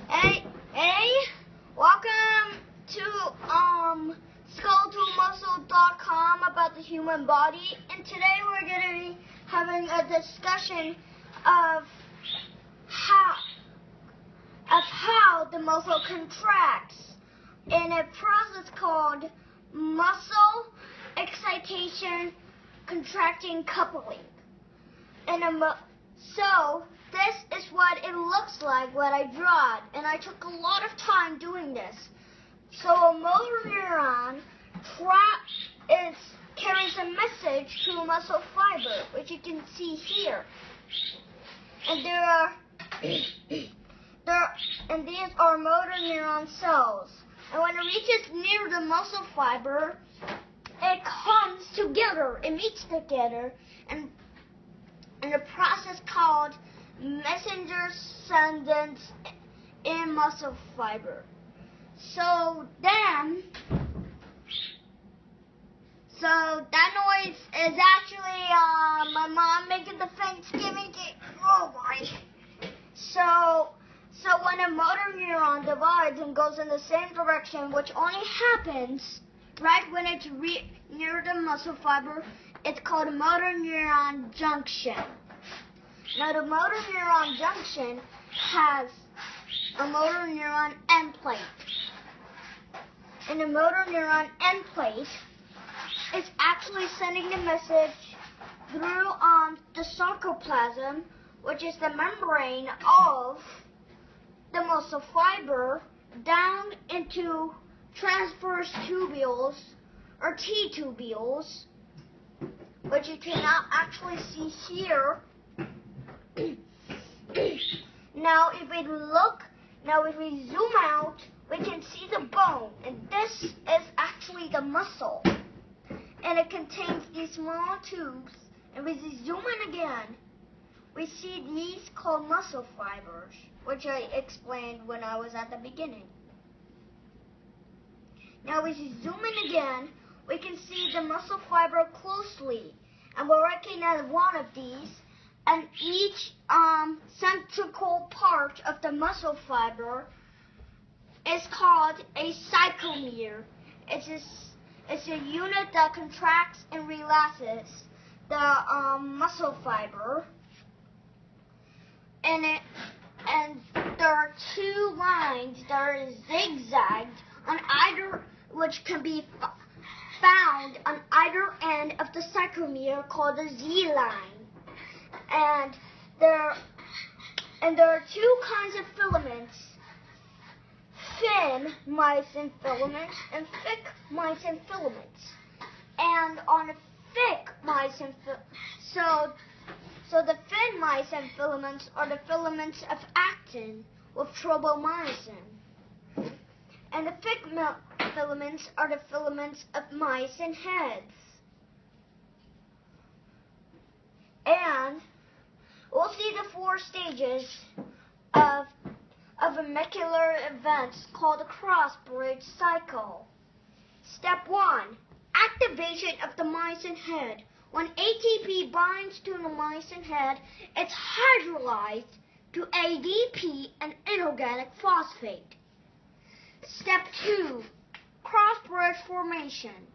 Hey, welcome to skull2muscle.com about the human body, and today we're going to be having a discussion of how the muscle contracts in a process called muscle excitation contracting coupling. So this is what it looks like when I draw it, and I took a lot of time doing this. So a motor neuron carries a message to a muscle fiber, which you can see here. And these are motor neuron cells. And when it reaches near the muscle fiber, it comes together, it meets together, and a process called messenger sendence in muscle fiber. So that noise is actually my mom making the Thanksgiving cake. Oh my! So when a motor neuron divides and goes in the same direction, which only happens right when it's near the muscle fiber, it's called a motor neuron junction. Now the motor neuron junction has a motor neuron end plate. And the motor neuron end plate is actually sending the message through the sarcoplasm, which is the membrane of the muscle fiber, down into transverse tubules or T-tubules, which you cannot actually see here. Now if we zoom out, we can see the bone, and this is actually the muscle, and it contains these small tubes. And if we zoom in again, we see these called muscle fibers, which I explained when I was at the beginning. Now if we zoom in again, we can see the muscle fiber closely, and we're looking at one of these, and each central part of the muscle fiber is called a sarcomere. It's a unit that contracts and relaxes the muscle fiber, and there are two lines that are zigzagged on either, which can be found on either end of the sarcomere, called the Z line. And there are two kinds of filaments: thin myosin filaments and thick myosin filaments. And on the thick myosin so the thin myosin filaments are the filaments of actin with thromboyosin, and the thick filaments are the filaments of myosin heads. And we'll see the 4 stages of molecular events called the cross-bridge cycle. Step 1, activation of the myosin head. When ATP binds to the myosin head, it's hydrolyzed to ADP and inorganic phosphate. Step 2, cross-bridge formation.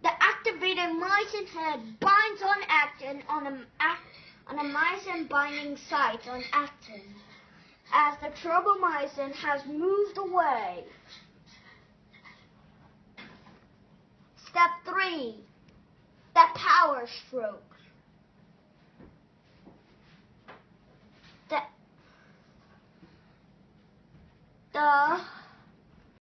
The activated myosin head binds on actin on a myosin binding site on actin, as the thromboyosin has moved away. Step 3, the power stroke. The